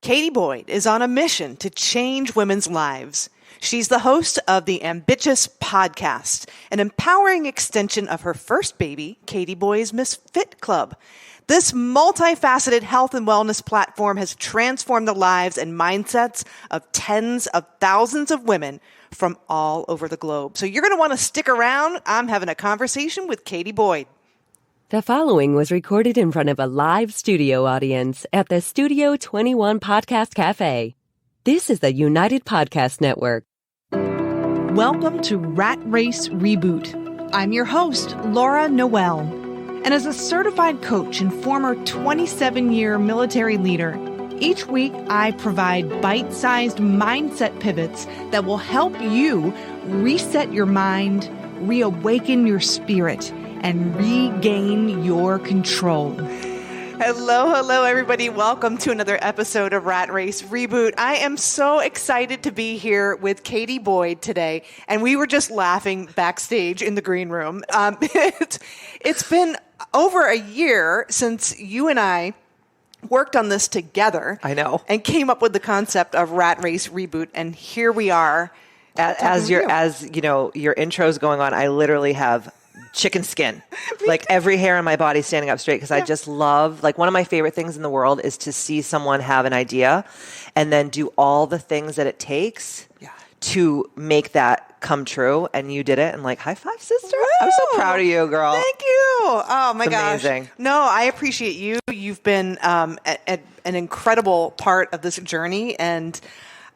Katie Boyd is on a mission to change women's lives. She's the host of the Ambitchious podcast, an empowering extension of her first baby, Katie Boyd's Miss Fit Club. This multi-faceted health and wellness platform has transformed the lives and mindsets of tens of thousands of women from all over the globe. So you're going to want to stick around. I'm having a conversation with Katie Boyd. The following was recorded in front of a live studio audience at the Studio 21 Podcast Cafe. This is the United Podcast Network. Welcome to Rat Race Reboot. I'm your host, Laura Noel. And as a certified coach and former 27-year military leader, each week I provide bite-sized mindset pivots that will help you reset your mind, reawaken your spirit, and regain your control. Hello, everybody. Welcome to another episode of Rat Race Reboot. I am so excited to be here with Katie Boyd today, and we were just laughing backstage in the green room. It's been over a year since you and I worked on this together. I know. And came up with the concept of Rat Race Reboot, and here we are. As you know, your intro's going on, I literally have chicken skin, like every hair on my body standing up straight, because I just love, like, one of my favorite things in the world is to see someone have an idea and then do all the things that it takes to make that come true. And you did it. And like, high five, sister. Woo! I'm so proud of you, girl. Thank you. Oh my gosh. Amazing. No, I appreciate you. You've been an incredible part of this journey. And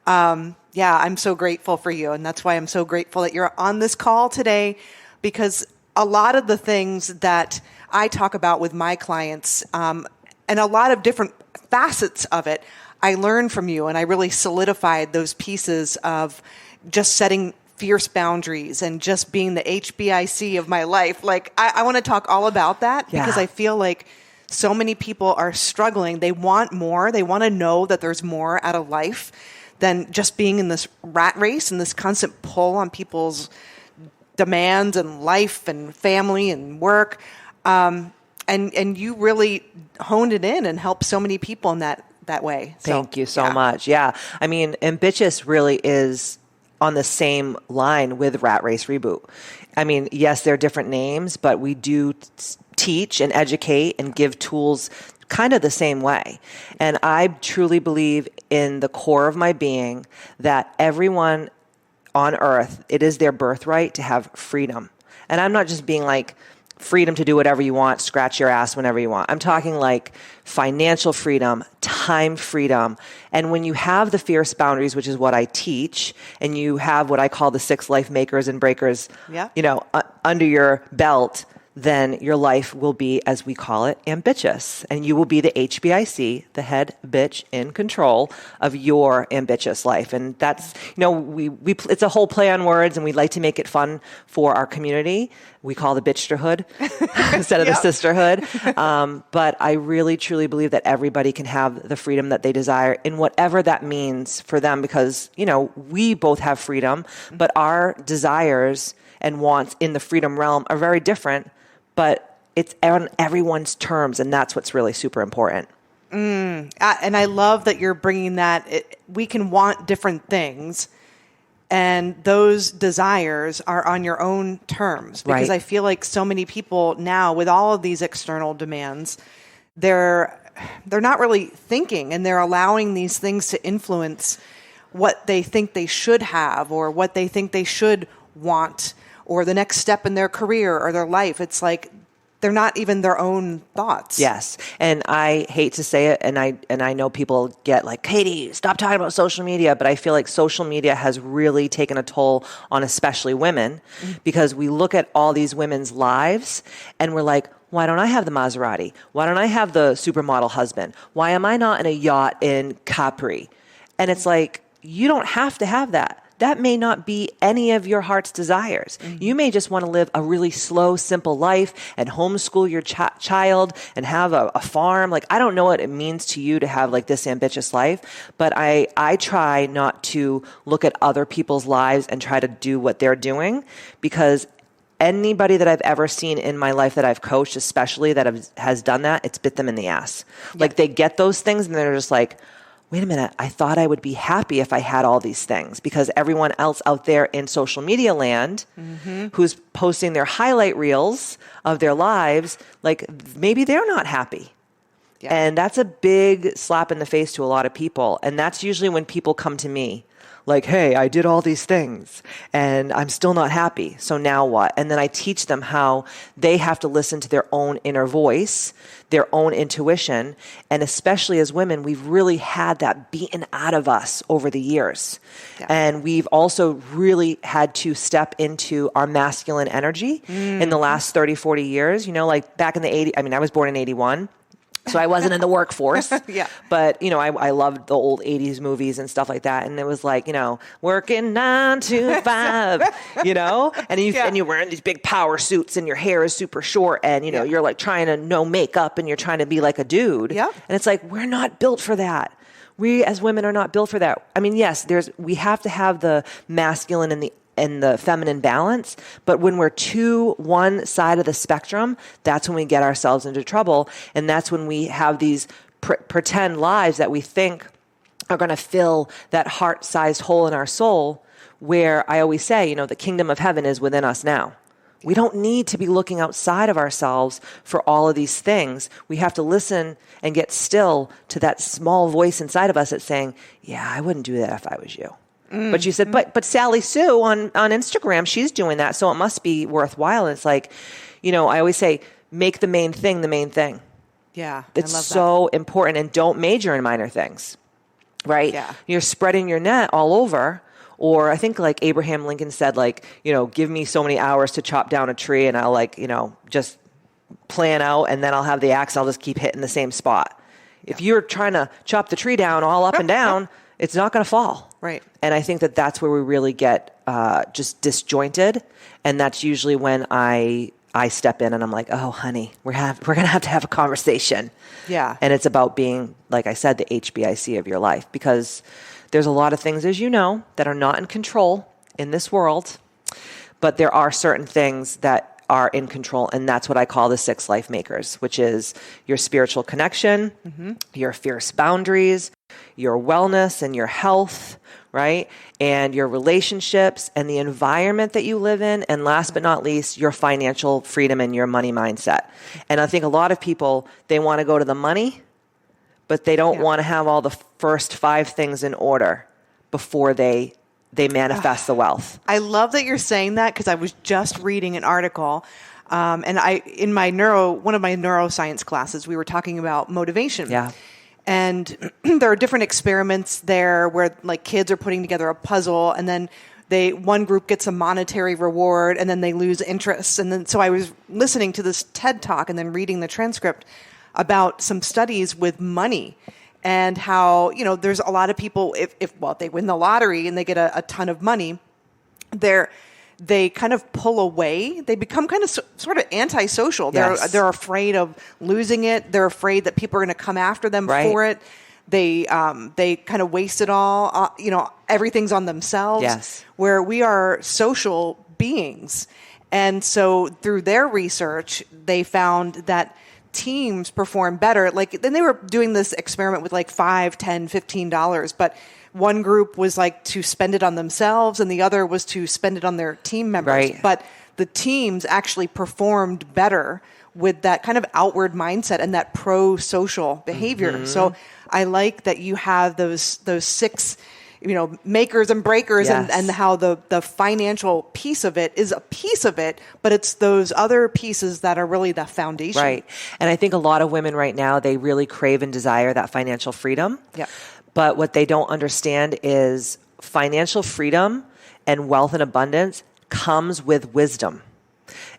I'm so grateful for you. And that's why I'm so grateful that you're on this call today, because a lot of the things that I talk about with my clients, and a lot of different facets of it, I learned from you, and I really solidified those pieces of just setting fierce boundaries and just being the HBIC of my life. Like, I want to talk all about that because I feel like so many people are struggling. They want more. They want to know that there's more out of life than just being in this rat race and this constant pull on people's demands and life and family and work. And you really honed it in and helped so many people in that way. Thank you so much. Yeah. I mean, Ambitchious really is on the same line with Rat Race Reboot. I mean, yes, they're different names, but we do teach and educate and give tools kind of the same way. And I truly believe in the core of my being that everyone on earth, it is their birthright to have freedom. And I'm not just being like freedom to do whatever you want, scratch your ass whenever you want. I'm talking like financial freedom, time freedom. And when you have the fierce boundaries, which is what I teach, and you have what I call the 6 life makers and breakers, under your belt, then your life will be, as we call it, ambitious. And you will be the HBIC, the head bitch in control of your ambitious life. And that's, we it's a whole play on words, and we like to make it fun for our community. We call the bitchterhood instead of the sisterhood. But I really, truly believe that everybody can have the freedom that they desire in whatever that means for them, because, we both have freedom, but our desires and wants in the freedom realm are very different. But it's on everyone's terms, and that's what's really super important. And I love that you're bringing that. We can want different things, and those desires are on your own terms. Because I feel like so many people now, with all of these external demands, they're not really thinking, and they're allowing these things to influence what they think they should have, or what they think they should want, or the next step in their career or their life. It's like they're not even their own thoughts. Yes. And I hate to say it, and I know people get like, Katie, stop talking about social media, but I feel like social media has really taken a toll on especially women, because we look at all these women's lives and we're like, why don't I have the Maserati? Why don't I have the supermodel husband? Why am I not in a yacht in Capri? And it's like, you don't have to have that. That may not be any of your heart's desires. Mm-hmm. You may just want to live a really slow, simple life and homeschool your child and have a farm. Like, I don't know what it means to you to have like this ambitious life, but I try not to look at other people's lives and try to do what they're doing, because anybody that I've ever seen in my life that I've coached, especially that has done that, it's bit them in the ass. Yeah. Like, they get those things and they're just like, wait a minute, I thought I would be happy if I had all these things, because everyone else out there in social media land who's posting their highlight reels of their lives, like maybe they're not happy. Yeah. And that's a big slap in the face to a lot of people. And that's usually when people come to me like, hey, I did all these things and I'm still not happy. So now what? And then I teach them how they have to listen to their own inner voice, their own intuition. And especially as women, we've really had that beaten out of us over the years. Yeah. And we've also really had to step into our masculine energy in the last 30, 40 years. You know, like back in the 80s, I mean, I was born in 81. So I wasn't in the workforce, but, you know, I loved the old 80s movies and stuff like that. And it was like, you know, working 9 to 5, you know, and you're wearing these big power suits and your hair is super short and, you know, you're like trying to no makeup and you're trying to be like a dude. Yeah. And it's like, we're not built for that. We as women are not built for that. I mean, yes, we have to have the masculine and the feminine balance. But when we're one side of the spectrum, that's when we get ourselves into trouble. And that's when we have these pretend lives that we think are going to fill that heart-sized hole in our soul, where I always say, you know, the kingdom of heaven is within us now. We don't need to be looking outside of ourselves for all of these things. We have to listen and get still to that small voice inside of us that's saying, yeah, I wouldn't do that if I was you. But you said, but Sally Sue on Instagram, she's doing that, so it must be worthwhile. And it's like, you know, I always say, make the main thing the main thing. Yeah, it's so important, and don't major in minor things, right? Yeah. You're spreading your net all over. Or I think like Abraham Lincoln said, like, you know, give me so many hours to chop down a tree and I'll like, you know, just plan out and then I'll have the axe. I'll just keep hitting the same spot. Yeah. If you're trying to chop the tree down all up and down, it's not going to fall. Right. And I think that that's where we really get just disjointed. And that's usually when I step in and I'm like, oh, honey, we're going to have a conversation. Yeah. And it's about being, like I said, the HBIC of your life, because there's a lot of things, as you know, that are not in control in this world, but there are certain things that are in control, and that's what I call the 6 life makers, which is your spiritual connection, your fierce boundaries, your wellness and your health, right? And your relationships and the environment that you live in, and last but not least, your financial freedom and your money mindset. And I think a lot of people, they want to go to the money, but they don't want to have all the first 5 things in order before they manifest the wealth. I love that you're saying that, because I was just reading an article, and in one of my neuroscience classes, we were talking about motivation. Yeah. And there are different experiments there where like kids are putting together a puzzle, and then one group gets a monetary reward and then they lose interest. And then so I was listening to this TED Talk and then reading the transcript about some studies with money and how, you know, there's a lot of people, if they win the lottery and they get a ton of money, they kind of pull away. They become kind of sort of antisocial. Yes. They're afraid of losing it. They're afraid that people are going to come after them for it. They kind of waste it all. You know, everything's on themselves. Yes. Where we are social beings. And so through their research, they found that teams perform better. Like, then they were doing this experiment with like $5, $10, $15, but one group was like to spend it on themselves and the other was to spend it on their team members. Right. But the teams actually performed better with that kind of outward mindset and that pro-social behavior. So I like that you have those 6, you know, makers and breakers. Yes. and how the financial piece of it is a piece of it, but it's those other pieces that are really the foundation. Right. And I think a lot of women right now, they really crave and desire that financial freedom. Yeah. But what they don't understand is financial freedom and wealth and abundance comes with wisdom.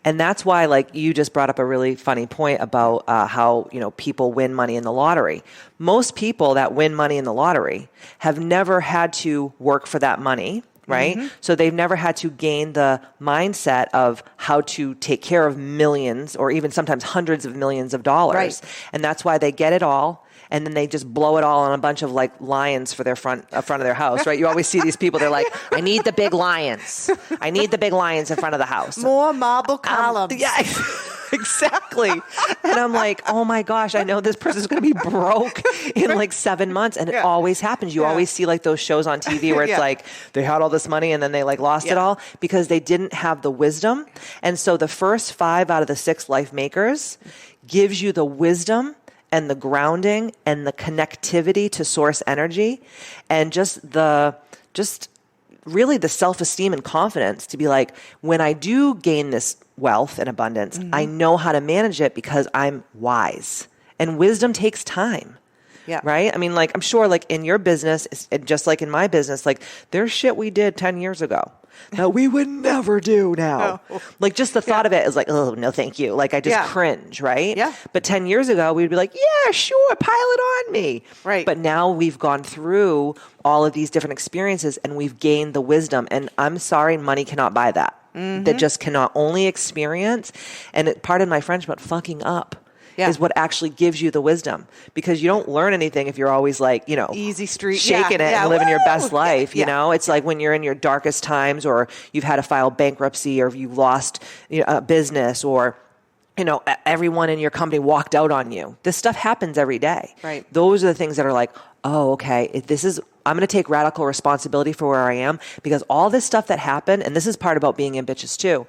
And that's why, like, you just brought up a really funny point about how, you know, people win money in the lottery. Most people that win money in the lottery have never had to work for that money, right? Mm-hmm. So they've never had to gain the mindset of how to take care of millions or even sometimes hundreds of millions of dollars. Right. And that's why they get it all. And then they just blow it all on a bunch of like lions for their front of their house, right? You always see these people. They're like, I need the big lions. I need the big lions in front of the house. More marble columns. Yeah. Exactly. And I'm like, oh my gosh, I know this person's going to be broke in like 7 months. And it always happens. You always see like those shows on TV where it's like they had all this money and then they like lost it all because they didn't have the wisdom. And so the first 5 out of the 6 life makers gives you the wisdom and the grounding and the connectivity to source energy and just really the self-esteem and confidence to be like, when I do gain this wealth and abundance, I know how to manage it because I'm wise. And wisdom takes time. Yeah. Right? I mean, like, I'm sure like in your business, just like in my business, like there's shit we did 10 years ago that we would never do now. No. Like just the thought of it is like, oh, no, thank you. Like I just cringe, right? Yeah. But 10 years ago, we'd be like, yeah, sure, pile it on me. Right. But now we've gone through all of these different experiences and we've gained the wisdom. And I'm sorry, money cannot buy that. That just cannot. Only experience. And pardon my French, but fucking up. Is what actually gives you the wisdom, because you don't learn anything if you're always like, easy street, shaking it and living your best life. You know, it's like when you're in your darkest times or you've had to file bankruptcy or you've lost a business or, everyone in your company walked out on you. This stuff happens every day. Right. Those are the things that are like, oh, okay, I'm going to take radical responsibility for where I am, because all this stuff that happened, and this is part about being ambitious too,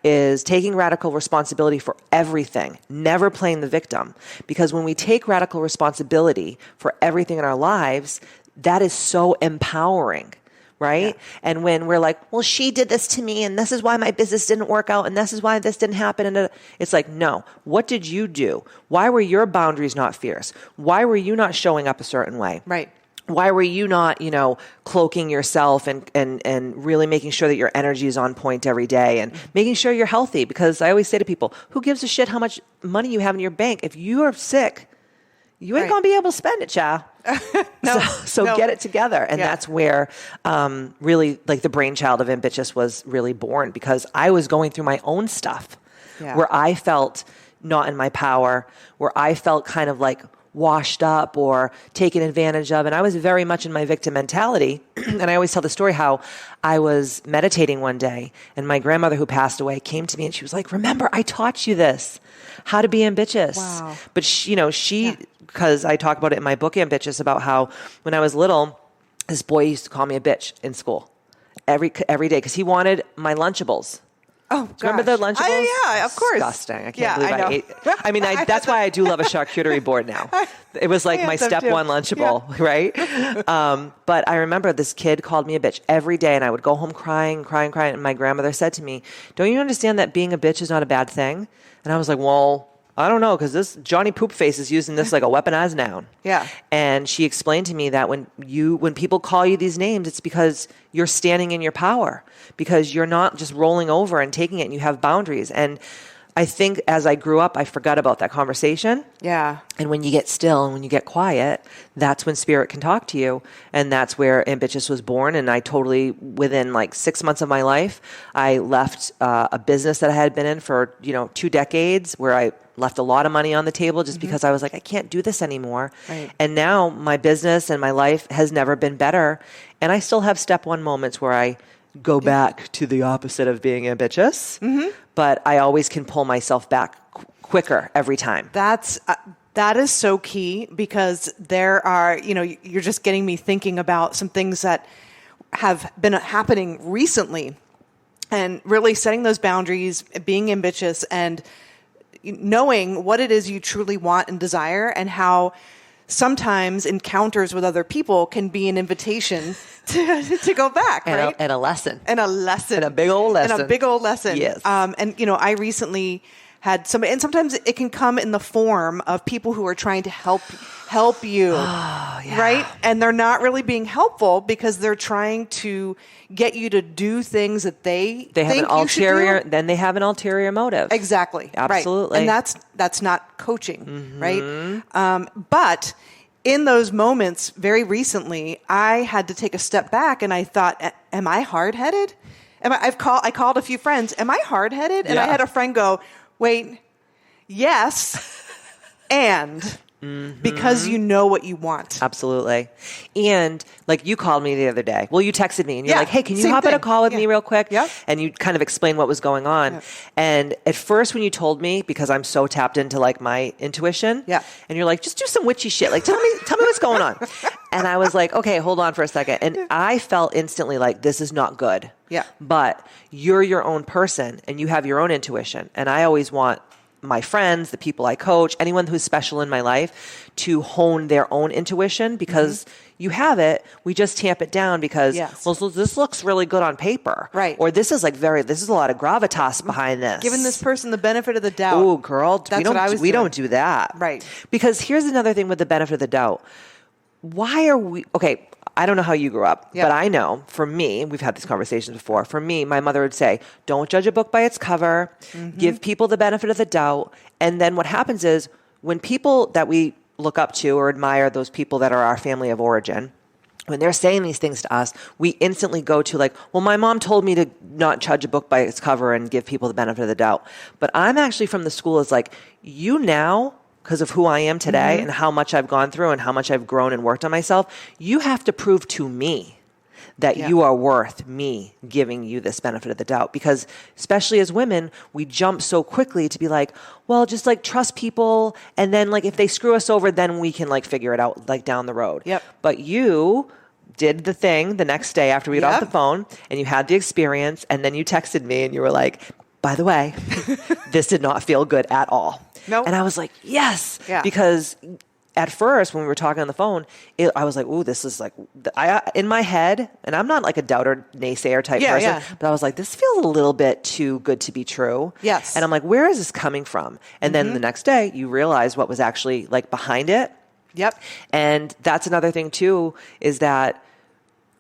is taking radical responsibility for everything, never playing the victim. Because when we take radical responsibility for everything in our lives, that is so empowering. Right? Yeah. And when we're like, well, she did this to me and this is why my business didn't work out and this is why this didn't happen. And it's like, no, what did you do? Why were your boundaries not fierce? Why were you not showing up a certain way? Right. Why were you not, cloaking yourself and really making sure that your energy is on point every day and making sure you're healthy? Because I always say to people, who gives a shit how much money you have in your bank? If you are sick, you ain't going to be able to spend it, child. So get it together. And that's where really like the brainchild of Ambitchious was really born, because I was going through my own stuff where I felt not in my power, where I felt kind of like washed up or taken advantage of. And I was very much in my victim mentality. And I always tell the story how I was meditating one day and my grandmother, who passed away, came to me and she was like, remember, I taught you this, how to be ambitious. Wow. But she because I talk about it in my book, Ambitchious, about how when I was little, this boy used to call me a bitch in school every day because he wanted my Lunchables. Oh, gosh. Remember the Lunchables? Yeah, of course. Disgusting. I can't believe I ate. I mean, that's why I do love a charcuterie board now. It was like my step one Lunchable, right? But I remember this kid called me a bitch every day, and I would go home crying. And my grandmother said to me, don't you understand that being a bitch is not a bad thing? And I was like, well, I don't know, because this Johnny Poopface is using this like a weaponized noun. Yeah. And she explained to me that when people call you these names, it's because you're standing in your power, because you're not just rolling over and taking it, and you have boundaries. And I think as I grew up, I forgot about that conversation. Yeah. And when you get still and when you get quiet, that's when spirit can talk to you. And that's where Ambitchious was born. And I totally, within like 6 months of my life, I left a business that I had been in for, 2 decades, where I left a lot of money on the table just because I was like, I can't do this anymore. Right. And now my business and my life has never been better. And I still have step one moments where I go back to the opposite of being ambitious, but I always can pull myself back quicker every time. That is so key, because there are, you're just getting me thinking about some things that have been happening recently, and really setting those boundaries, being ambitious, and knowing what it is you truly want and desire, and how sometimes encounters with other people can be an invitation to go back, right? And a lesson. And a lesson. And a big old lesson. Yes. I recently had somebody, and sometimes it can come in the form of people who are trying to help you, right? And they're not really being helpful because they're trying to get you to do things that they have think an ulterior. Then they have an ulterior motive. Exactly. Absolutely. Right. And that's not coaching, right? But in those moments, very recently, I had to take a step back, and I thought, am I hard-headed? I called a few friends. Am I hard-headed? And I had a friend go, wait, yes, and because you know what you want. Absolutely. And like you called me the other day. Well, you texted me and you're like, hey, can you hop on a call with me real quick? Yeah. And you kind of explained what was going on. Yeah. And at first when you told me, because I'm so tapped into like my intuition, and you're like, just do some witchy shit. Like, tell me what's going on. And I was like, okay, hold on for a second. And I felt instantly like, this is not good. Yeah. But you're your own person and you have your own intuition. And I always want my friends, the people I coach, anyone who's special in my life to hone their own intuition because you have it. We just tamp it down because, well, so this looks really good on paper. Right. Or this is this is a lot of gravitas behind this. Giving this person the benefit of the doubt. Oh, girl, we don't do that. Right. Because here's another thing with the benefit of the doubt. Why are we, okay, I don't know how you grew up, but I know for me, we've had these conversations before. For me, my mother would say, don't judge a book by its cover, give people the benefit of the doubt. And then what happens is when people that we look up to or admire, those people that are our family of origin, when they're saying these things to us, we instantly go to like, well, my mom told me to not judge a book by its cover and give people the benefit of the doubt. But I'm actually from the school is like, you now, because of who I am today and how much I've gone through and how much I've grown and worked on myself, you have to prove to me that you are worth me giving you this benefit of the doubt. Because especially as women, we jump so quickly to be like, well, just like trust people. And then like if they screw us over, then we can like figure it out like down the road. Yep. But you did the thing the next day after we got off the phone and you had the experience. And then you texted me and you were like, by the way, this did not feel good at all. No. And I was like, yes. Yeah. Because at first, when we were talking on the phone, I was like, ooh, this is like, in my head, and I'm not like a doubter, naysayer type person, but I was like, this feels a little bit too good to be true. Yes. And I'm like, where is this coming from? And then the next day, you realize what was actually like behind it. Yep. And that's another thing too, is that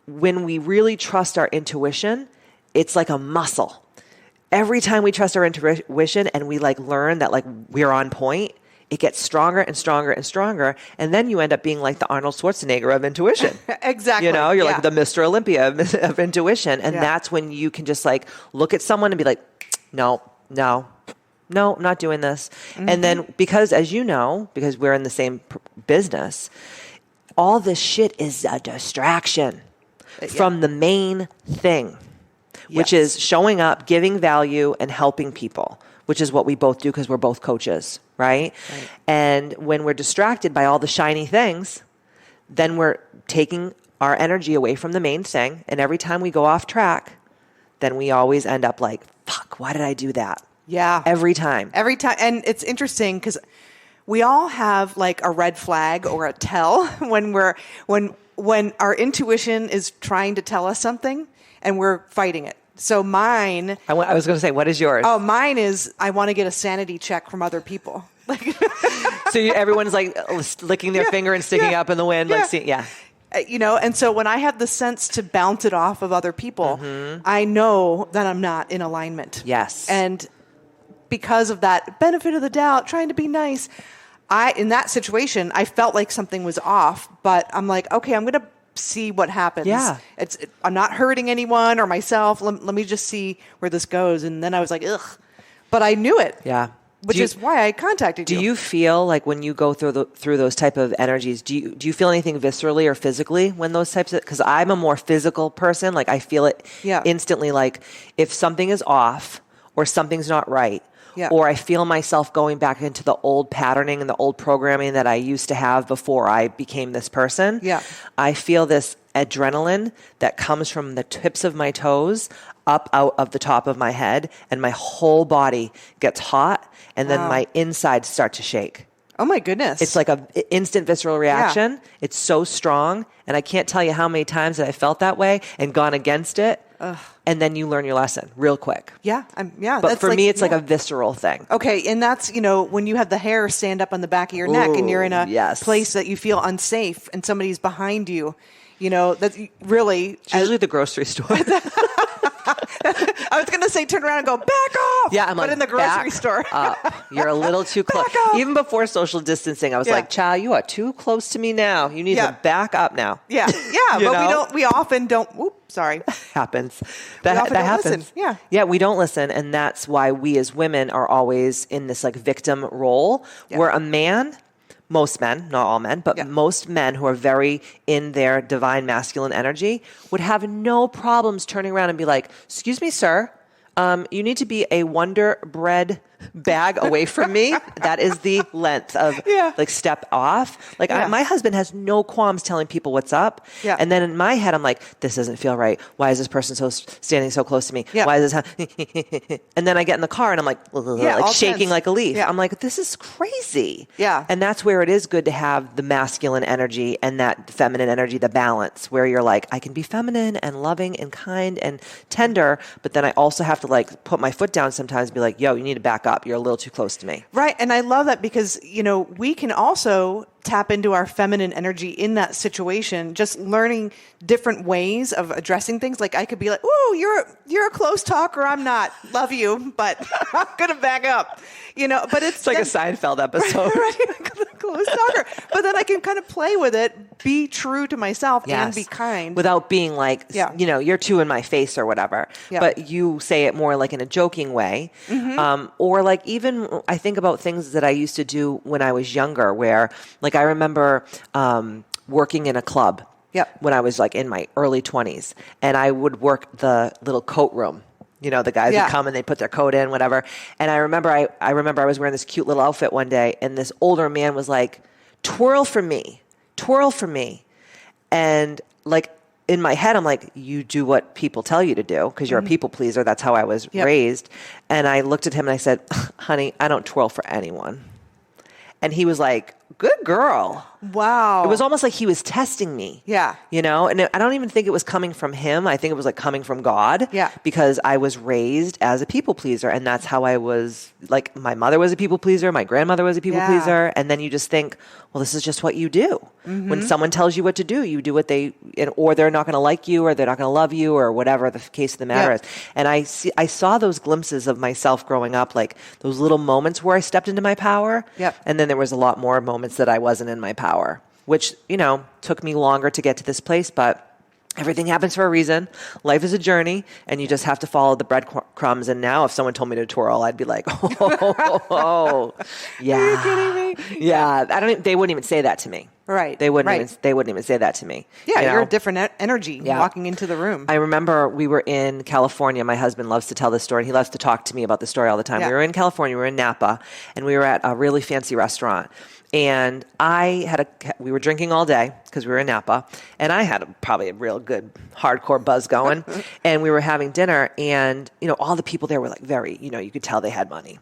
when we really trust our intuition, it's like a muscle. Every time we trust our intuition and we like learn that like we're on point, it gets stronger and stronger and stronger. And then you end up being like the Arnold Schwarzenegger of intuition. Exactly. You know, you're like the Mr. Olympia of intuition. And that's when you can just like look at someone and be like, no, I'm not doing this. And then because as you know, because we're in the same business, all this shit is a distraction from the main thing. Which is showing up, giving value, and helping people, which is what we both do because we're both coaches, right? And when we're distracted by all the shiny things, then we're taking our energy away from the main thing. And every time we go off track, then we always end up like, fuck, why did I do that? Yeah. Every time. And it's interesting because we all have like a red flag or a tell when our intuition is trying to tell us something. And we're fighting it. So mine... I was going to say, what is yours? Oh, mine is I want to get a sanity check from other people. So everyone's like licking their finger and sticking up in the wind. You know, and so when I have the sense to bounce it off of other people, I know that I'm not in alignment. Yes. And because of that benefit of the doubt, trying to be nice, in that situation, I felt like something was off. But I'm like, okay, I'm going to see what happens. Yeah. I'm not hurting anyone or myself. Let me just see where this goes. And then I was like, ugh. But I knew it. Yeah. Which is why I contacted you. Do you feel like when you go through those type of energies, do you feel anything viscerally or physically when those types of, because I'm a more physical person. Like I feel it instantly. Like if something is off or something's not right, or I feel myself going back into the old patterning and the old programming that I used to have before I became this person. Yeah. I feel this adrenaline that comes from the tips of my toes up out of the top of my head, and my whole body gets hot, and then my insides start to shake. Oh my goodness. It's like an instant visceral reaction. Yeah. It's so strong, and I can't tell you how many times that I felt that way and gone against it. Ugh. And then you learn your lesson real quick. Yeah. But for me, it's like a visceral thing. Okay. And that's, when you have the hair stand up on the back of your neck and you're in a place that you feel unsafe and somebody's behind you, that's really... It's usually the grocery store. I was going to say turn around and go, back off. Yeah, but in the grocery store. You're a little too close. Even before social distancing, I was like, child, you are too close to me now. You need to back up now. Yeah. But we often don't. Oops, sorry. Happens. That happens. Listen. Yeah. Yeah, we don't listen. And that's why we as women are always in this like victim role where a man most men, not all men, but most men who are very in their divine masculine energy would have no problems turning around and be like, excuse me, sir, you need to be a Wonder Bread bag away from me. That is the length of like step off. Like my husband has no qualms telling people what's up. Yeah. And then in my head, I'm like, this doesn't feel right. Why is this person standing so close to me? Yeah. Why is this? And then I get in the car and I'm like shaking tense. Like a leaf. Yeah. I'm like, this is crazy. Yeah. And that's where it is good to have the masculine energy and that feminine energy, the balance where you're like, I can be feminine and loving and kind and tender, but then I also have to like put my foot down sometimes and be like, yo, you need to back up. You're a little too close to me. Right. And I love that because, we can also tap into our feminine energy in that situation, just learning different ways of addressing things. Like I could be like, "Ooh, you're a close talker. I'm not. Love you, but I'm going to back up." But it's like a Seinfeld episode. Right? Close talker. But then I can kind of play with it, be true to myself and be kind. Without being like, you're too in my face or whatever. Yeah. But you say it more like in a joking way. Mm-hmm. Or like even I think about things that I used to do when I was younger where like I remember working in a club when I was like in my early 20s and I would work the little coat room. The guys would come and they'd put their coat in, whatever. And I remember I was wearing this cute little outfit one day and this older man was like, twirl for me. And like in my head, I'm like, you do what people tell you to do because you're a people pleaser. That's how I was raised. And I looked at him and I said, honey, I don't twirl for anyone. And he was like, good girl. Wow. It was almost like he was testing me. Yeah. And I don't even think it was coming from him. I think it was like coming from God. Yeah. Because I was raised as a people pleaser. And that's how I was, like my mother was a people pleaser. My grandmother was a people pleaser. And then you just think, well, this is just what you do. Mm-hmm. When someone tells you what to do, you do what or they're not going to like you or they're not going to love you or whatever the case of the matter is. And I saw those glimpses of myself growing up, like those little moments where I stepped into my power. Yep. And then there was a lot more moments that I wasn't in my power, which, took me longer to get to this place, but everything happens for a reason. Life is a journey and you just have to follow the breadcrumbs. And now if someone told me to twirl, I'd be like, yeah. Are you kidding me? Yeah. They wouldn't even say that to me. Right. They wouldn't even say that to me. Yeah. You're a different energy walking into the room. I remember we were in California. My husband loves to tell this story and he loves to talk to me about the story all the time. Yeah. We were in California, we were in Napa and we were at a really fancy restaurant. And we were drinking all day because we were in Napa and I had probably a real good hardcore buzz going and we were having dinner and, all the people there were like very, you could tell they had money.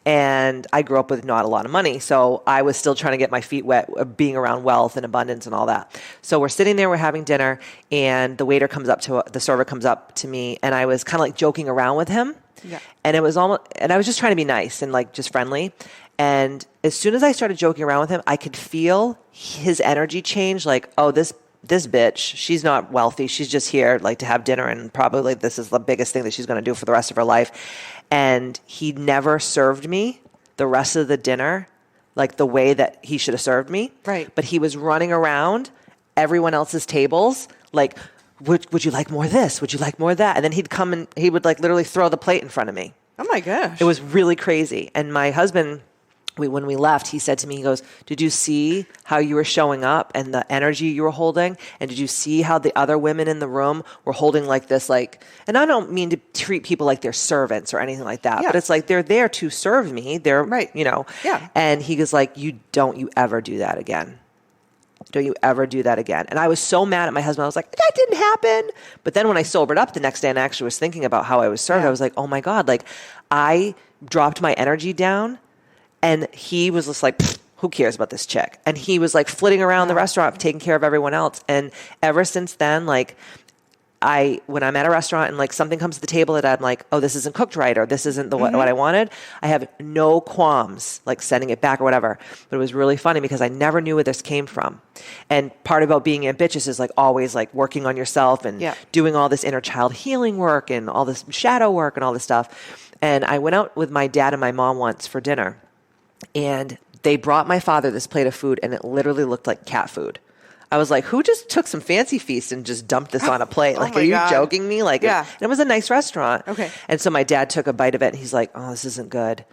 And I grew up with not a lot of money. So I was still trying to get my feet wet, being around wealth and abundance and all that. So we're sitting there, we're having dinner and the server comes up to me and I was kind of like joking around with him. Yeah. And I was just trying to be nice and like just friendly. And as soon as I started joking around with him, I could feel his energy change. Like, oh, this bitch, she's not wealthy. She's just here like to have dinner. And probably this is the biggest thing that she's going to do for the rest of her life. And he never served me the rest of the dinner like the way that he should have served me. Right. But he was running around everyone else's tables like, would you like more of this? Would you like more of that? And then he'd come and he would like literally throw the plate in front of me. Oh my gosh. It was really crazy. And my husband, when we left, he said to me, he goes, did you see how you were showing up and the energy you were holding? And did you see how the other women in the room were holding like this, like, and I don't mean to treat people like they're servants or anything like that, but it's like, they're there to serve me. They're, right. Yeah. And he goes like, don't you ever do that again. Don't you ever do that again. And I was so mad at my husband. I was like, that didn't happen. But then when I sobered up the next day and actually was thinking about how I was served, I was like, oh my God, like I dropped my energy down. And he was just like, who cares about this chick? And he was like flitting around the restaurant, taking care of everyone else. And ever since then, like when I'm at a restaurant and like something comes to the table that I'm like, oh, this isn't cooked right, or this isn't what I wanted, I have no qualms like sending it back or whatever. But it was really funny because I never knew where this came from. And part about being ambitious is like always like working on yourself and doing all this inner child healing work and all this shadow work and all this stuff. And I went out with my dad and my mom once for dinner. And they brought my father this plate of food and it literally looked like cat food. I was like, who just took some fancy feast and just dumped this on a plate? Like, are you joking me? Like, it was a nice restaurant. Okay. And so my dad took a bite of it and he's like, oh, this isn't good.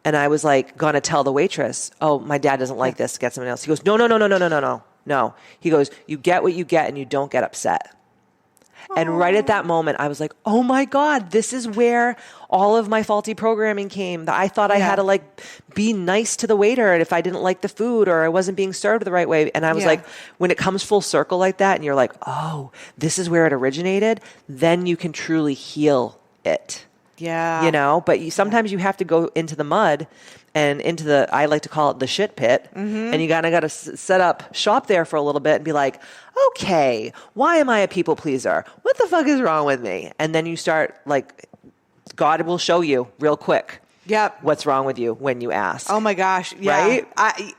And I was like, gonna tell the waitress, oh, my dad doesn't like this. Get someone else. He goes, no. He goes, you get what you get and you don't get upset. And right at that moment, I was like, oh my God, this is where all of my faulty programming came. I thought I had to like be nice to the waiter if I didn't like the food or I wasn't being served the right way. And I was like, when it comes full circle like that and you're like, oh, this is where it originated, then you can truly heal it. Yeah. You know, but sometimes you have to go into the mud and into the, I like to call it the shit pit. And you got to set up shop there for a little bit and be like, okay, why am I a people pleaser? What the fuck is wrong with me? And then you start like, God will show you real quick. Yep. What's wrong with you when you ask. Oh my gosh. Yeah. Right?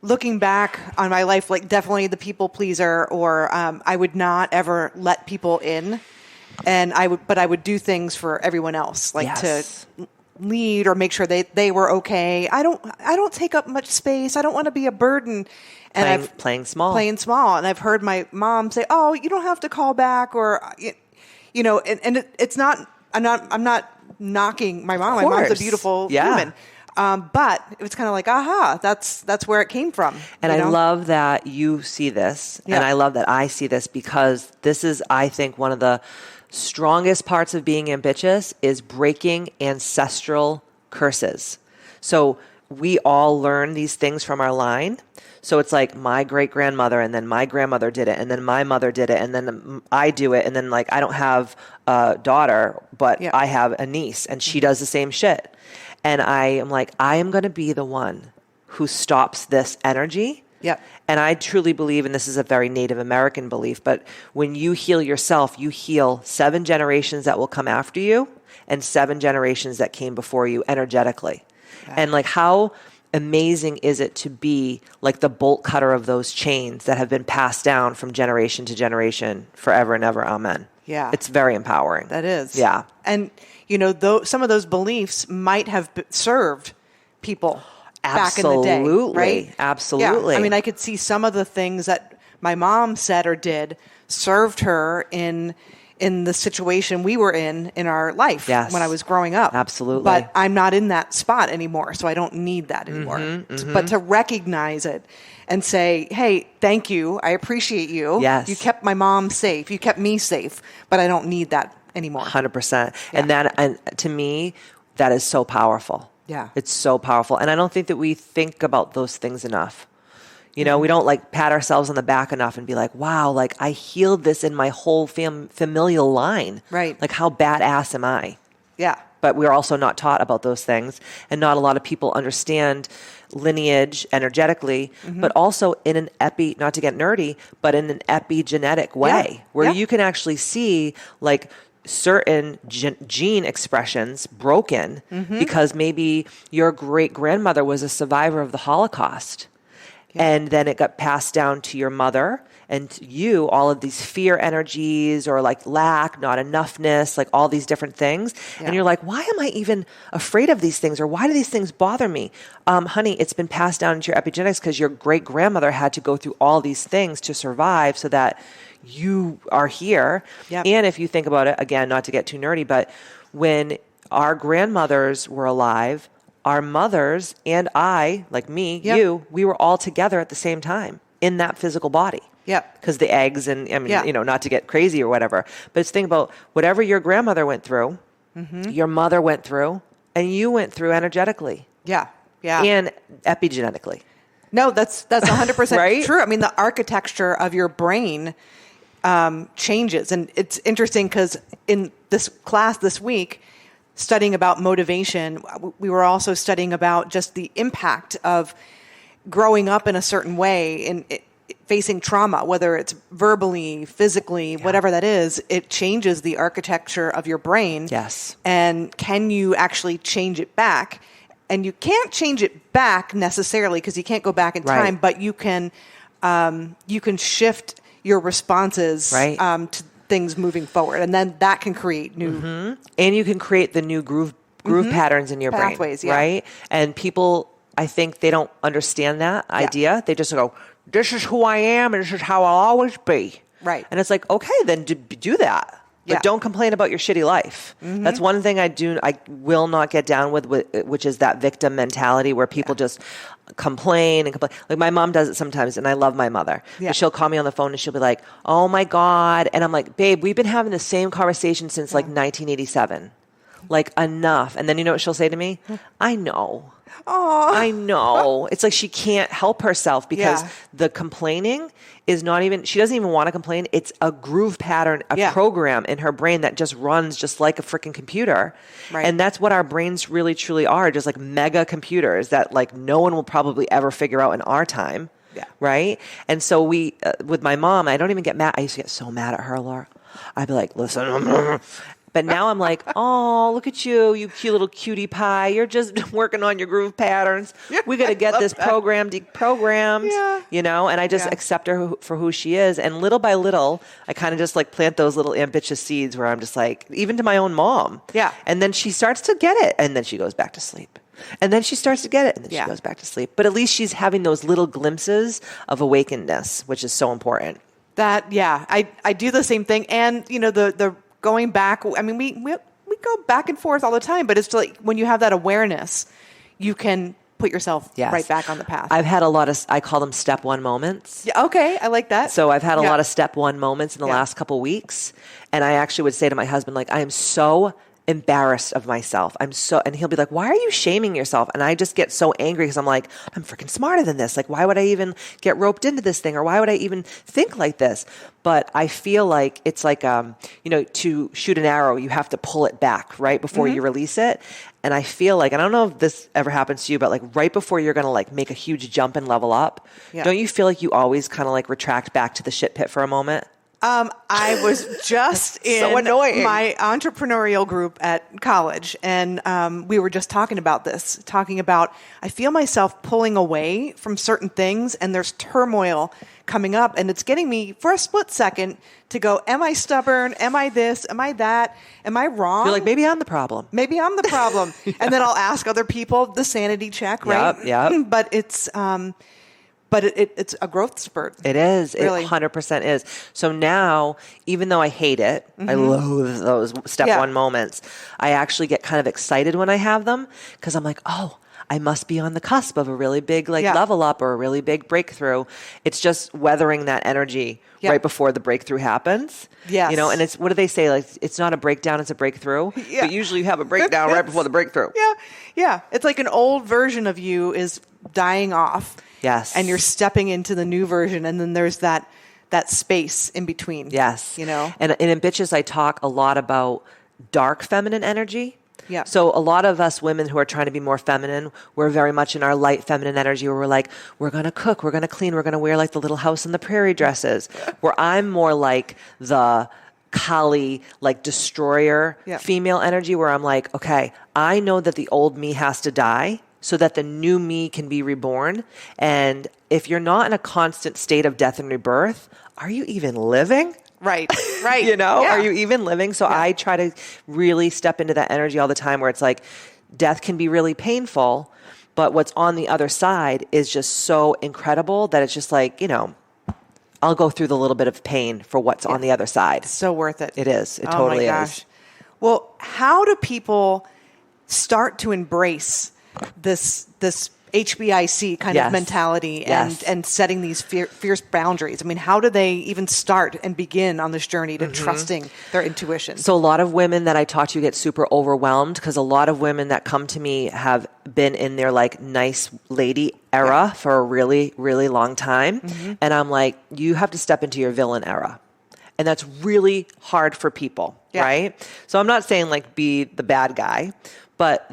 Looking back on my life, like definitely the people pleaser, or I would not ever let people in. And I would do things for everyone else, like to lead or make sure they were okay. I don't take up much space. I don't want to be a burden. And playing small. And I've heard my mom say, "Oh, you don't have to call back," or you know, and it's not. I'm not knocking my mom. My mom's a beautiful woman. But it was kind of like, aha, that's where it came from. And I love that you see this, and I love that I see this, because this is, I think, one of the strongest parts of being ambitious is breaking ancestral curses. So we all learn these things from our line. So it's like my great-grandmother, and then my grandmother did it, and then my mother did it, and then I do it, and then like I don't have a daughter, but I have a niece, and she does the same shit. And I am like, I am going to be the one who stops this energy. Yep. And I truly believe, and this is a very Native American belief, but when you heal yourself, you heal 7 generations that will come after you and 7 generations that came before you energetically. Yeah. And like, how amazing is it to be like the bolt cutter of those chains that have been passed down from generation to generation forever and ever. Amen. Yeah. It's very empowering. That is. Yeah. And, you know, some of those beliefs might have served people back in the day, right? Absolutely. Yeah. I mean, I could see some of the things that my mom said or did served her in the situation we were in our life when I was growing up. Absolutely. But I'm not in that spot anymore, so I don't need that anymore. But to recognize it and say, hey, thank you. I appreciate you. Yes. You kept my mom safe. You kept me safe, but I don't need that anymore. 100%. Yeah. And to me, that is so powerful. Yeah. It's so powerful. And I don't think that we think about those things enough. You know, we don't like pat ourselves on the back enough and be like, wow, like I healed this in my whole familial line. Right. Like how badass am I? Yeah. But we're also not taught about those things. And not a lot of people understand lineage energetically, but also in an not to get nerdy, but in an epigenetic way where you can actually see like certain gene expressions broken because maybe your great-grandmother was a survivor of the Holocaust. And then it got passed down to your mother and to you, all of these fear energies or like lack, not enoughness, like all these different things. Yeah. And you're like, why am I even afraid of these things? Or why do these things bother me? Honey, it's been passed down into your epigenetics because your great-grandmother had to go through all these things to survive so that you are here. Yep. And if you think about it, again, not to get too nerdy, but when our grandmothers were alive, our mothers and I, like me, you, we were all together at the same time in that physical body. Yep. Because the eggs and, I mean, you know, not to get crazy or whatever, but it's think about whatever your grandmother went through, your mother went through, and you went through energetically. Yeah. Yeah. And epigenetically. No, that's 100% right? true. I mean, the architecture of your brain changes. And it's interesting because in this class this week, studying about motivation, we were also studying about just the impact of growing up in a certain way and facing trauma, whether it's verbally, physically, whatever that is, it changes the architecture of your brain. Yes. And can you actually change it back? And you can't change it back necessarily because you can't go back in time, but you can shift your responses to things moving forward, and then that can create new and you can create the new groove patterns in your pathways, brain, right? And people, I think they don't understand that idea. They just go, "This is who I am, and this is how I'll always be." Right. And it's like, okay, then do that. Yeah. But don't complain about your shitty life. That's one thing I will not get down with, which is that victim mentality where people just complain and complain. Like my mom does it sometimes, and I love my mother. Yeah. But she'll call me on the phone and she'll be like, oh my God. And I'm like, babe, we've been having the same conversation since like 1987. Like enough. And then you know what she'll say to me? I know. I know. It's like she can't help herself because the complaining is not even, she doesn't even want to complain. It's a groove pattern, a program in her brain that just runs just like a freaking computer. Right. And that's what our brains really, truly are, just like mega computers that like no one will probably ever figure out in our time. Yeah. Right. And so we, with my mom, I don't even get mad. I used to get so mad at her, Laura. I'd be like, listen, but now I'm like, oh, look at you, you cute little cutie pie. You're just working on your groove patterns. We got to get this program deprogrammed, you know, and I just accept her for who she is. And little by little, I kind of just like plant those little ambitious seeds where I'm just like, even to my own mom. Yeah. And then she starts to get it. And then she goes back to sleep. And then she starts to get it. And then she goes back to sleep. But at least she's having those little glimpses of awakenedness, which is so important. I do the same thing. And, you know, the going back, I mean, we go back and forth all the time, but it's like when you have that awareness, you can put yourself right back on the path. I've had a lot of, I call them step one moments. Yeah, okay, I like that. So I've had a lot of step one moments in the last couple weeks. And I actually would say to my husband, like, I am so embarrassed of myself. And he'll be like, why are you shaming yourself? And I just get so angry because I'm like, I'm freaking smarter than this. Like, why would I even get roped into this thing? Or why would I even think like this? But I feel like it's like, you know, to shoot an arrow, you have to pull it back right before you release it. And I feel like, and I don't know if this ever happens to you, but like right before you're going to like make a huge jump and level up, don't you feel like you always kind of like retract back to the shit pit for a moment? I was just in so annoying. My entrepreneurial group at college, and we were just talking about I feel myself pulling away from certain things, and there's turmoil coming up, and it's getting me for a split second to go, am I stubborn? Am I this? Am I that? Am I wrong? You're like, maybe I'm the problem. Maybe I'm the problem. And then I'll ask other people the sanity check, right? Yep. But it's a growth spurt. It is. Really. It 100% is. So now, even though I hate it, I loathe those step one moments, I actually get kind of excited when I have them because I'm like, oh, I must be on the cusp of a really big level up or a really big breakthrough. It's just weathering that energy right before the breakthrough happens. Yes. You know, and it's, what do they say? Like, it's not a breakdown, it's a breakthrough. Yeah. But usually you have a breakdown right before the breakthrough. Yeah. Yeah. It's like an old version of you is dying off. Yes. And you're stepping into the new version, and then there's that space in between. Yes. You know? And in Ambitchious, I talk a lot about dark feminine energy. Yeah. So a lot of us women who are trying to be more feminine, we're very much in our light feminine energy where we're like, we're going to cook, we're going to clean, we're going to wear like the little house on the prairie dresses. Where I'm more like the Kali, like destroyer female energy where I'm like, okay, I know that the old me has to die so that the new me can be reborn. And if you're not in a constant state of death and rebirth, are you even living? Right. You know, are you even living? So I try to really step into that energy all the time where it's like death can be really painful, but what's on the other side is just so incredible that it's just like, you know, I'll go through the little bit of pain for what's on the other side. So worth it. It is. It totally is. Well, how do people start to embrace this HBIC kind of mentality and setting these fierce boundaries? I mean, how do they even start and begin on this journey to trusting their intuition? So a lot of women that I talk to get super overwhelmed because a lot of women that come to me have been in their like nice lady era for a really, really long time. And I'm like, you have to step into your villain era. And that's really hard for people, right? So I'm not saying like be the bad guy. But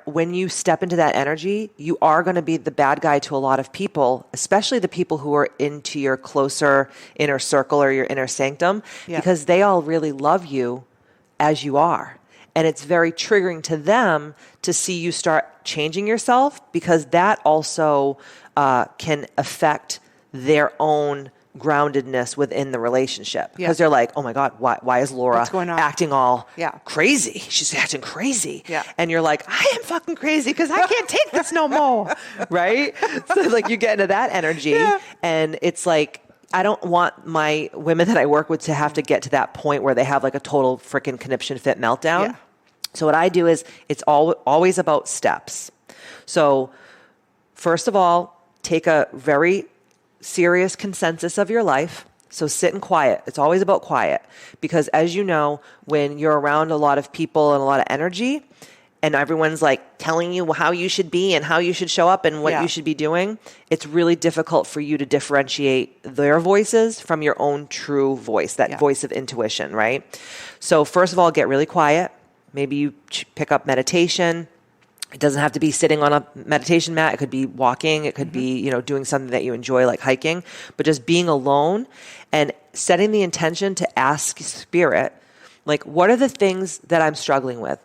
when you step into that energy, you are going to be the bad guy to a lot of people, especially the people who are into your closer inner circle or your inner sanctum, because they all really love you as you are. And it's very triggering to them to see you start changing yourself because that also can affect their own groundedness within the relationship because they're like, oh my God, why is Laura acting all crazy? She's acting crazy. And you're like, I am fucking crazy because I can't take this no more. Right? So like you get into that energy and it's like, I don't want my women that I work with to have to get to that point where they have like a total freaking conniption fit meltdown. Yeah. So what I do is it's always about steps. So first of all, take a very serious consensus of your life. So sit in quiet. It's always about quiet, because as you know, when you're around a lot of people and a lot of energy and everyone's like telling you how you should be and how you should show up and what you should be doing, it's really difficult for you to differentiate their voices from your own true voice, that voice of intuition, right? So first of all, get really quiet. Maybe you pick up meditation. It doesn't have to be sitting on a meditation mat. It could be walking. It could be, doing something that you enjoy, like hiking, but just being alone and setting the intention to ask Spirit, like, what are the things that I'm struggling with?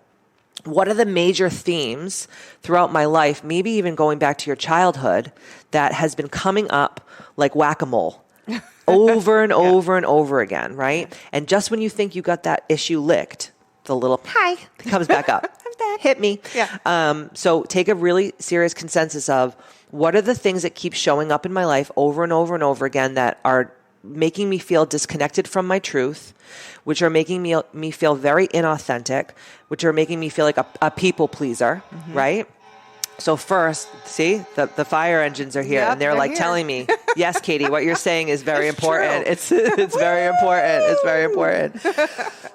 What are the major themes throughout my life, maybe even going back to your childhood, that has been coming up like whack-a-mole over and over and over again, right? And just when you think you got that issue licked, the little hi comes back up. I'm back. Hit me. Yeah. So take a really serious consensus of what are the things that keep showing up in my life over and over and over again that are making me feel disconnected from my truth, which are making me feel very inauthentic, which are making me feel like a people pleaser, right? So first, see, the fire engines are here, and they're like here. Telling me, yes, Katie, what you're saying is very important. It's very important. It's very important.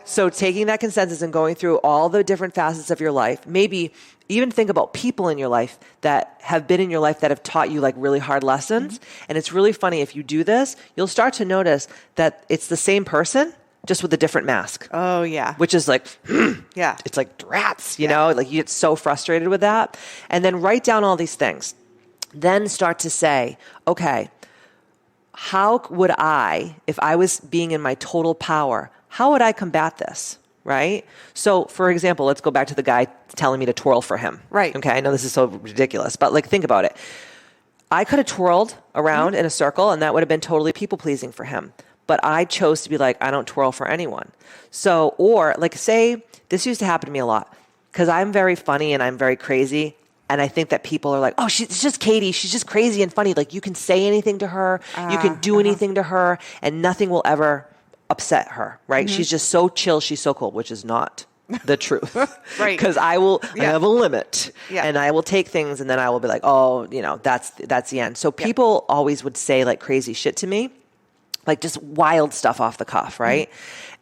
So taking that consensus and going through all the different facets of your life, maybe even think about people in your life that have been in your life that have taught you like really hard lessons. And it's really funny, if you do this, you'll start to notice that it's the same person, just with a different mask. Oh, yeah. Which is like, it's like rats, you know, like you get so frustrated with that. And then write down all these things. Then start to say, okay, how would I, if I was being in my total power, how would I combat this? Right? So, for example, let's go back to the guy telling me to twirl for him. Right. Okay. I know this is so ridiculous, but like, think about it. I could have twirled around in a circle and that would have been totally people pleasing for him. But I chose to be like, I don't twirl for anyone. So, or like, say, this used to happen to me a lot because I'm very funny and I'm very crazy. And I think that people are like, oh, it's just Katie. She's just crazy and funny. Like, you can say anything to her. You can do anything to her and nothing will ever upset her, right? She's just so chill. She's so cool, which is not the truth. Right. Because I have a limit and I will take things and then I will be like, oh, that's the end. So people always would say like crazy shit to me. Like just wild stuff off the cuff, right?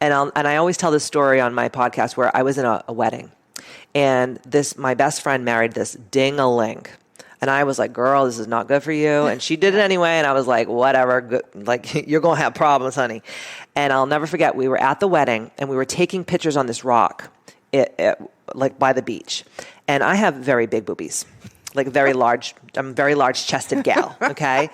And I always tell this story on my podcast where I was in a wedding, and my best friend married this ding-a-ling, and I was like, "Girl, this is not good for you." And she did it anyway, and I was like, "Whatever, good, like you're gonna have problems, honey." And I'll never forget, we were at the wedding, and we were taking pictures on this rock, like by the beach, and I have very big boobies, like very large. I'm a very large-chested gal, okay.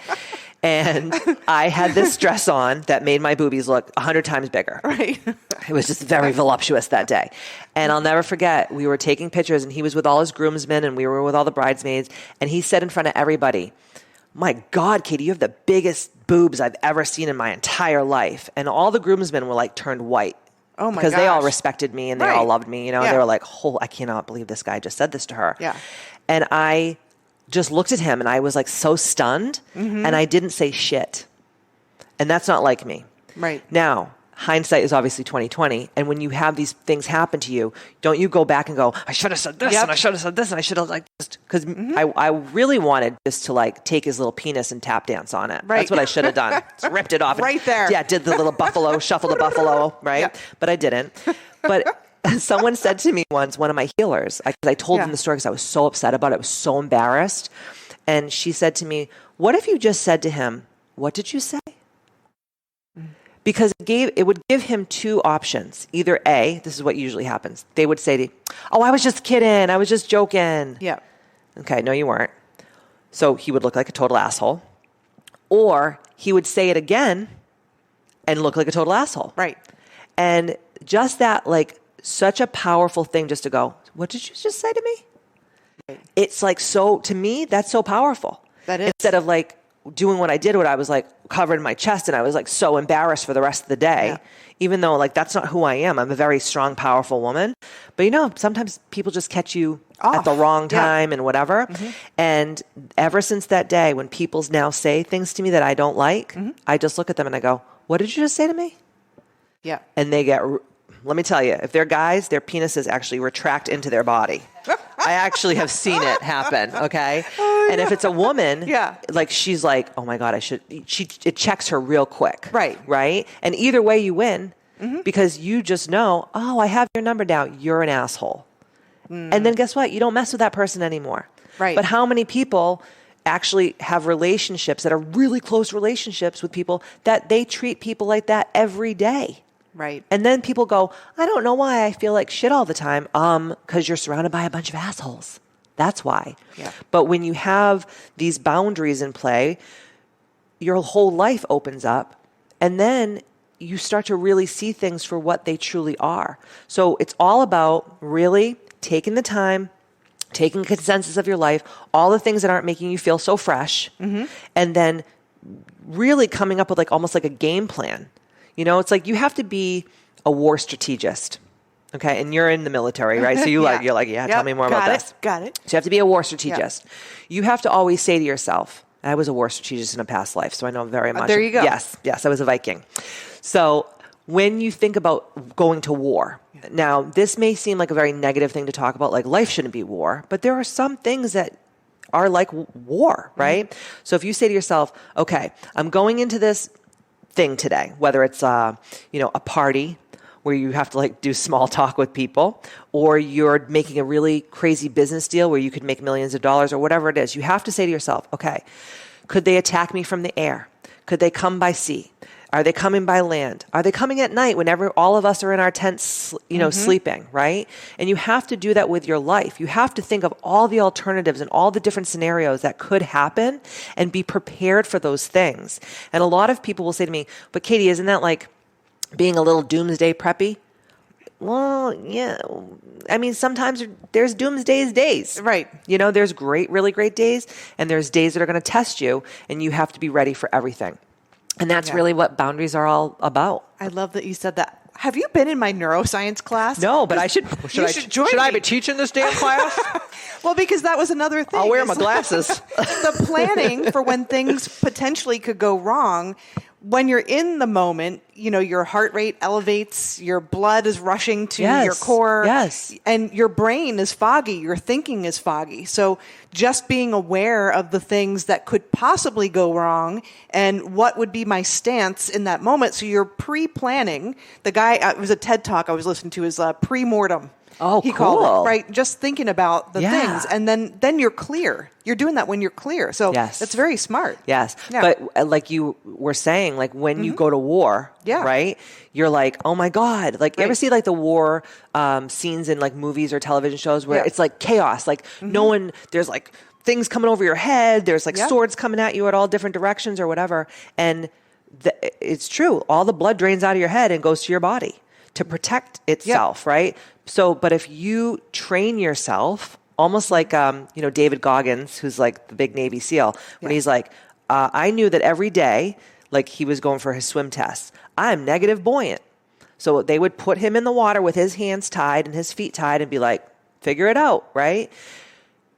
And I had this dress on that made my boobies look 100 times bigger. Right. It was just very voluptuous that day. And I'll never forget, we were taking pictures and he was with all his groomsmen and we were with all the bridesmaids. And he said in front of everybody, "My God, Katie, you have the biggest boobs I've ever seen in my entire life." And all the groomsmen were like turned white. Oh my gosh. Because they all respected me and they all loved me. They were like, "Oh, I cannot believe this guy just said this to her." Yeah. And I just looked at him and I was like so stunned and I didn't say shit. And that's not like me. Right. Now, hindsight is obviously 20/20. And when you have these things happen to you, don't you go back and go, "I should have said this and I should have said this and I should have like this." Because I really wanted just to like take his little penis and tap dance on it. Right. That's what I should have done. Just ripped it off. Right there. Yeah, did the little buffalo, shuffle the buffalo, right? Yep. But I didn't. But someone said to me once, one of my healers, I told them the story because I was so upset about it. I was so embarrassed. And she said to me, "What if you just said to him, 'What did you say?'" Because it would give him two options. Either A, this is what usually happens. They would say to you, "Oh, I was just kidding. I was just joking." Yeah. Okay, no, you weren't. So he would look like a total asshole. Or he would say it again and look like a total asshole. Right. And just that, like, such a powerful thing just to go, "What did you just say to me?" Right. It's like, so to me, that's so powerful. That is. Instead of like, doing what I did, what I was like covered in my chest, and I was like so embarrassed for the rest of the day, even though like that's not who I am. I'm a very strong, powerful woman. But sometimes people just catch you at the wrong time and whatever. And ever since that day, when people now say things to me that I don't like, I just look at them and I go, what did you just say to me? Yeah. And they get, let me tell you, if they're guys, their penises actually retract into their body. I actually have seen it happen. Okay. And if it's a woman, like she's like, oh my God, it checks her real quick. Right. Right. And either way you win because you just know, oh, I have your number down. You're an asshole. And then guess what? You don't mess with that person anymore. Right. But how many people actually have relationships that are really close relationships with people that they treat people like that every day? Right. And then people go, I don't know why I feel like shit all the time. Because you're surrounded by a bunch of assholes. That's why. Yeah. But when you have these boundaries in play, your whole life opens up. And then you start to really see things for what they truly are. So it's all about really taking the time, taking consensus of your life, all the things that aren't making you feel so fresh, and then really coming up with like almost like a game plan. It's like you have to be a war strategist. Okay. And you're in the military, right? So you're like, tell me more about this. Got it. So you have to be a war strategist. You have to always say to yourself, I was a war strategist in a past life, so I know very much. There you go. Yes, I was a Viking. So when you think about going to war, now this may seem like a very negative thing to talk about, like life shouldn't be war, but there are some things that are like war, right? So if you say to yourself, okay, I'm going into this thing today, whether it's a party where you have to like do small talk with people, or you're making a really crazy business deal where you could make millions of dollars or whatever it is, you have to say to yourself, okay, could they attack me from the air? Could they come by sea? Are they coming by land? Are they coming at night whenever all of us are in our tents, sleeping, right? And you have to do that with your life. You have to think of all the alternatives and all the different scenarios that could happen and be prepared for those things. And a lot of people will say to me, but Katie, isn't that like being a little doomsday preppy? Well, yeah. I mean, sometimes there's doomsday days. Right. There's really great days, and there's days that are going to test you, and you have to be ready for everything. And that's really what boundaries are all about. I love that you said that. Have you been in my neuroscience class? No, but I should. Should I be teaching this damn class? Well, because that was another thing. I'll wear my glasses. The planning for when things potentially could go wrong. When you're in the moment, your heart rate elevates, your blood is rushing to your core, and your brain is foggy, your thinking is foggy. So just being aware of the things that could possibly go wrong and what would be my stance in that moment. So you're pre-planning. The guy, it was a TED Talk I was listening to, is pre-mortem. Oh, he cool. called it, right? Just thinking about the things. And then you're clear. You're doing that when you're clear. So that's very smart. Yes. Yeah. But like you were saying, like when you go to war, right? You're like, oh my God. Like you ever see like the war scenes in like movies or television shows where it's like chaos. Like no one, there's like things coming over your head. There's like swords coming at you at all different directions or whatever. And it's true. All the blood drains out of your head and goes to your body to protect itself, right? So, but if you train yourself, almost like, David Goggins, who's like the big Navy SEAL, when he's like, I knew that every day, like he was going for his swim tests, I'm negative buoyant. So they would put him in the water with his hands tied and his feet tied and be like, figure it out, right?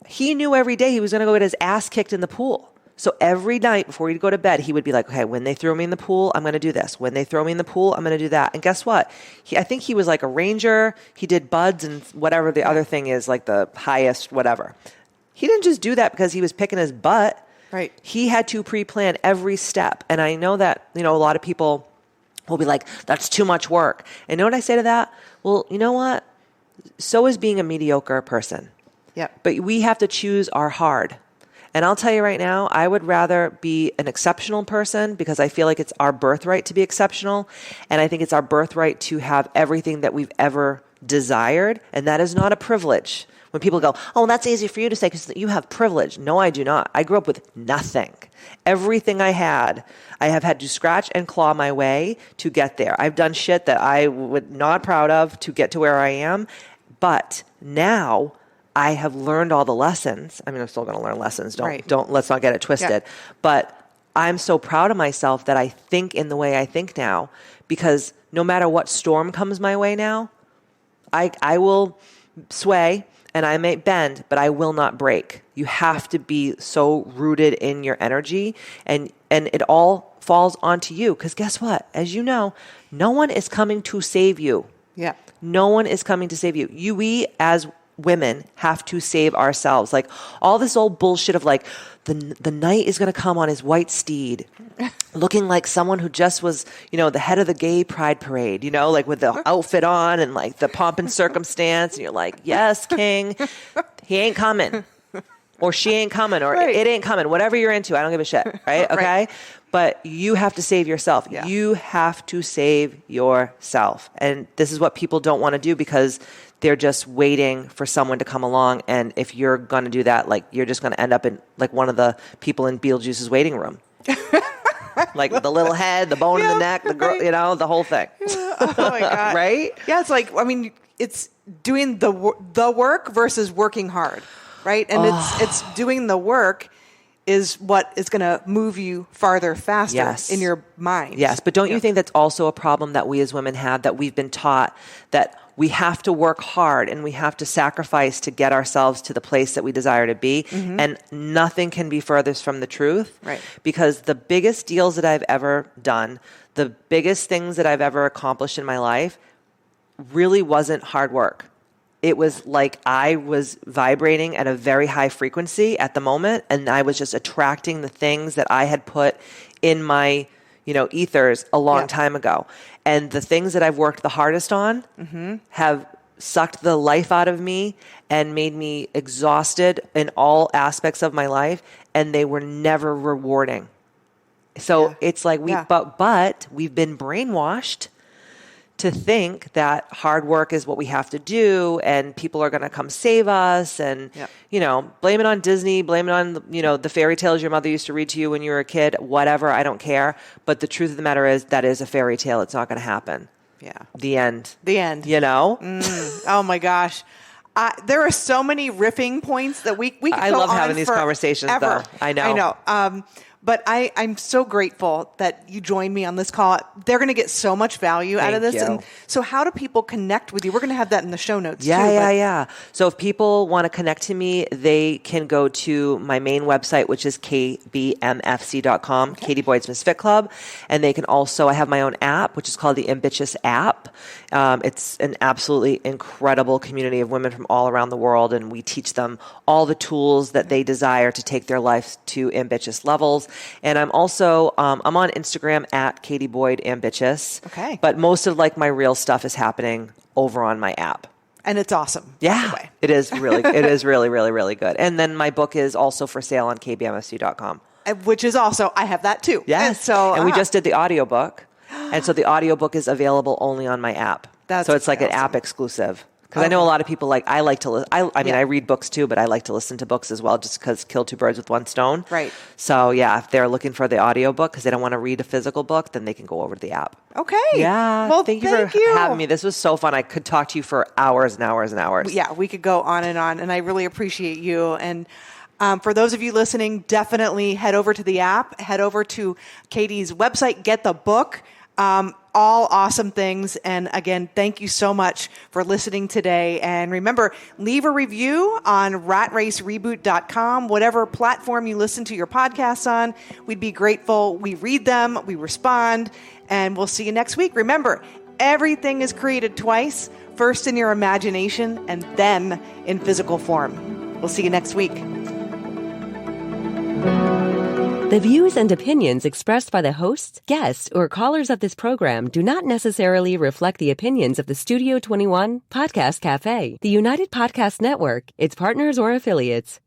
He knew every day he was going to go get his ass kicked in the pool. So every night before he'd go to bed, he would be like, okay, when they throw me in the pool, I'm going to do this. When they throw me in the pool, I'm going to do that. And guess what? I think he was like a ranger. He did buds and whatever the other thing is, like the highest whatever. He didn't just do that because he was picking his butt. Right. He had to pre-plan every step. And I know that, a lot of people will be like, that's too much work. And you know what I say to that? Well, you know what? So is being a mediocre person. Yeah. But we have to choose our hard. And I'll tell you right now, I would rather be an exceptional person because I feel like it's our birthright to be exceptional. And I think it's our birthright to have everything that we've ever desired. And that is not a privilege. When people go, oh, that's easy for you to say because you have privilege. No, I do not. I grew up with nothing. Everything I have had to scratch and claw my way to get there. I've done shit that I would not proud of to get to where I am. But now I have learned all the lessons. I mean, I'm still going to learn lessons. Let's not get it twisted. Yeah. But I'm so proud of myself that I think in the way I think now, because no matter what storm comes my way now, I will sway and I may bend, but I will not break. You have to be so rooted in your energy, and it all falls onto you. Because guess what? As you know, no one is coming to save you. Yeah. No one is coming to save you. We as women have to save ourselves. Like all this old bullshit of like the knight is going to come on his white steed looking like someone who just was, the head of the gay pride parade, like with the outfit on and like the pomp and circumstance. And you're like, yes, king, he ain't coming, or she ain't coming, or it ain't coming, whatever you're into. I don't give a shit. Right. Okay. Right. But you have to save yourself. Yeah. You have to save yourself. And this is what people don't want to do, because they're just waiting for someone to come along. And if you're going to do that, like you're just going to end up in like one of the people in Beetlejuice's waiting room. Like the little head, the bone in the neck, the girl, the whole thing. Oh my God. Right? Yeah. It's like, it's doing the work versus working hard. Right. And it's doing the work is what is going to move you farther, faster in your mind. Yes. But don't you think that's also a problem that we as women have, that we've been taught that we have to work hard and we have to sacrifice to get ourselves to the place that we desire to be. Mm-hmm. And nothing can be furthest from the truth. Right. Because the biggest deals that I've ever done, the biggest things that I've ever accomplished in my life really wasn't hard work. It was like I was vibrating at a very high frequency at the moment, and I was just attracting the things that I had put in my, ethers a long time ago. And the things that I've worked the hardest on have sucked the life out of me and made me exhausted in all aspects of my life, and they were never rewarding. So it's like but we've been brainwashed to think that hard work is what we have to do, and people are going to come save us, and, blame it on Disney, blame it on, the fairy tales your mother used to read to you when you were a kid, whatever, I don't care. But the truth of the matter is that is a fairy tale. It's not going to happen. Yeah. The end. Oh my gosh. There are so many riffing points that we could I go love on having these conversations forever. though. I know. But I'm so grateful that you joined me on this call. They're going to get so much value out of this. Thank you. And so how do people connect with you? We're going to have that in the show notes too. Yeah. So if people want to connect to me, they can go to my main website, which is kbmfc.com, Katie Boyd's Misfit Club. And they can also, I have my own app, which is called the Ambitchious app. It's an absolutely incredible community of women from all around the world. And we teach them all the tools that they desire to take their life to ambitious levels. And I'm also, I'm on Instagram at Katie Boyd Ambitchious. Okay. But most of like my real stuff is happening over on my app. And it's awesome. Yeah. It is really, really, really good. And then my book is also for sale on kbmfc.com. Which is also, I have that too. Yes. And we just did the audiobook. And so the audiobook is available only on my app. So it's like an app exclusive. Because I know a lot of people I like to listen. I read books too, but I like to listen to books as well, just because kill two birds with one stone. Right. So if they're looking for the audiobook because they don't want to read a physical book, then they can go over to the app. Okay. Yeah. Well, thank you for having me. This was so fun. I could talk to you for hours and hours and hours. Yeah, we could go on, and I really appreciate you. And for those of you listening, definitely head over to the app, head over to Katie's website, get the book. All awesome things. And again, thank you so much for listening today. And remember, leave a review on ratracereboot.com, whatever platform you listen to your podcasts on. We'd be grateful. We read them, we respond, and we'll see you next week. Remember, everything is created twice, first in your imagination and then in physical form. We'll see you next week. The views and opinions expressed by the hosts, guests, or callers of this program do not necessarily reflect the opinions of the Studio 21 Podcast Cafe, the United Podcast Network, its partners, or affiliates.